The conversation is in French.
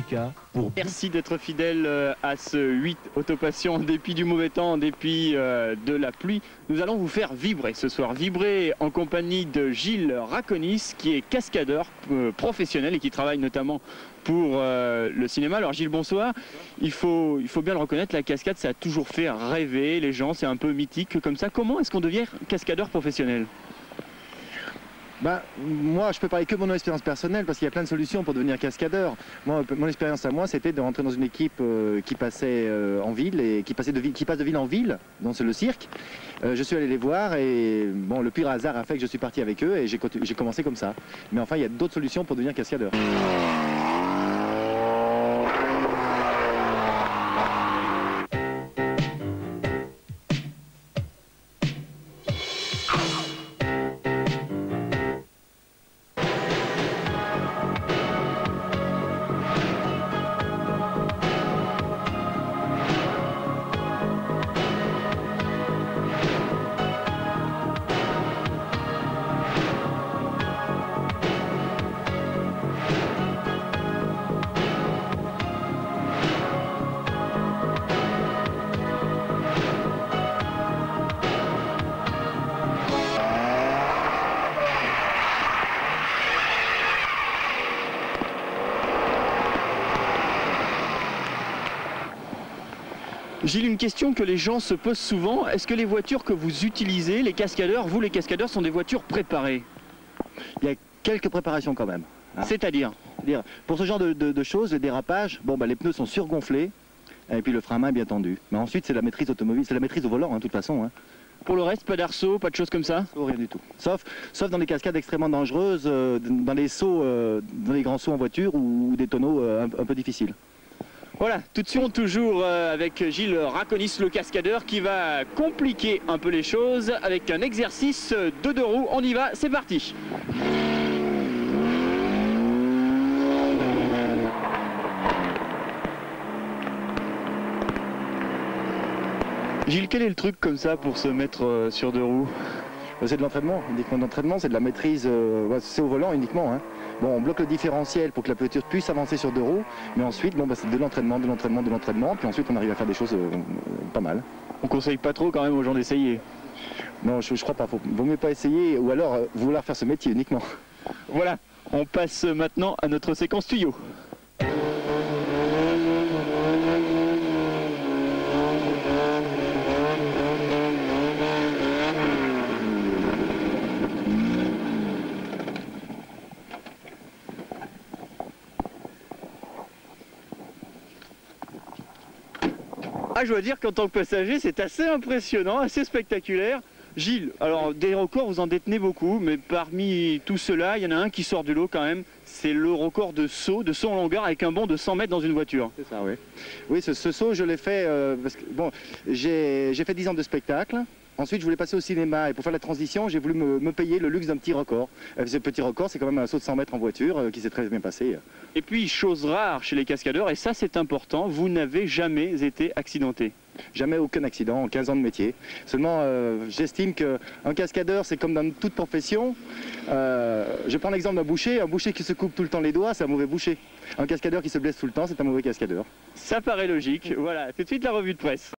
Lucas pour... Merci d'être fidèle à ce 8 Autopassion en dépit du mauvais temps, en dépit de la pluie. Nous allons vous faire vibrer ce soir. Vibrer en compagnie de Gilles Raconis, qui est cascadeur professionnel et qui travaille notamment pour le cinéma. Alors Gilles, bonsoir. Il faut bien le reconnaître, la cascade, ça a toujours fait rêver les gens, c'est un peu mythique comme ça. Comment est-ce qu'on devient cascadeur professionnel ? Bah, moi, je peux parler que de mon expérience personnelle parce qu'il y a plein de solutions pour devenir cascadeur. Moi, mon expérience à moi, c'était de rentrer dans une équipe qui passait en ville et qui passe de ville en ville, donc c'est le cirque. Je suis allé les voir et bon, le pur hasard a fait que je suis parti avec eux et j'ai commencé comme ça. Mais enfin, il y a d'autres solutions pour devenir cascadeur. Gilles, une question que les gens se posent souvent. Est-ce que les voitures que vous utilisez, les cascadeurs, vous les cascadeurs, sont des voitures préparées? Il y a quelques préparations quand même. Hein. C'est-à-dire pour ce genre de choses, le dérapage, bon, bah, les pneus sont surgonflés et puis le frein à main est bien tendu. Mais ensuite, c'est la maîtrise automobile, c'est la maîtrise au volant, hein, de toute façon. Hein. Pour le reste, pas d'arceau, pas de choses comme ça? Rien du tout. Sauf dans des cascades extrêmement dangereuses, dans les sauts, dans les grands sauts en voiture ou des tonneaux un peu difficiles. Voilà, tout de suite toujours avec Gilles Raconis, le cascadeur, qui va compliquer un peu les choses avec un exercice de deux roues. On y va, c'est parti. Gilles, quel est le truc comme ça pour se mettre sur deux roues? C'est de l'entraînement, uniquement d'entraînement, c'est de la maîtrise, c'est au volant uniquement. Hein. Bon, on bloque le différentiel pour que la voiture puisse avancer sur deux roues, mais ensuite, bon, bah, c'est de l'entraînement, puis ensuite on arrive à faire des choses pas mal. On conseille pas trop quand même aux gens d'essayer? Non, je crois pas, vaut mieux pas essayer, ou alors vouloir faire ce métier uniquement. Voilà, on passe maintenant à notre séquence tuyau. Ah, je dois dire qu'en tant que passager, c'est assez impressionnant, assez spectaculaire. Gilles, alors des records, vous en détenez beaucoup, mais parmi tout cela, il y en a un qui sort du lot quand même. C'est le record de saut en longueur avec un bond de 100 mètres dans une voiture. C'est ça, oui. Oui, ce saut, je l'ai fait parce que bon, j'ai fait 10 ans de spectacle. Ensuite, je voulais passer au cinéma et pour faire la transition, j'ai voulu me payer le luxe d'un petit record. Ce petit record, c'est quand même un saut de 100 mètres en voiture qui s'est très bien passé. Et puis, chose rare chez les cascadeurs, et ça c'est important, vous n'avez jamais été accidenté. Jamais aucun accident en 15 ans de métier. Seulement, j'estime qu'un cascadeur, c'est comme dans toute profession. Je prends l'exemple d'un boucher. Un boucher qui se coupe tout le temps les doigts, c'est un mauvais boucher. Un cascadeur qui se blesse tout le temps, c'est un mauvais cascadeur. Ça paraît logique. Voilà, tout de suite la revue de presse.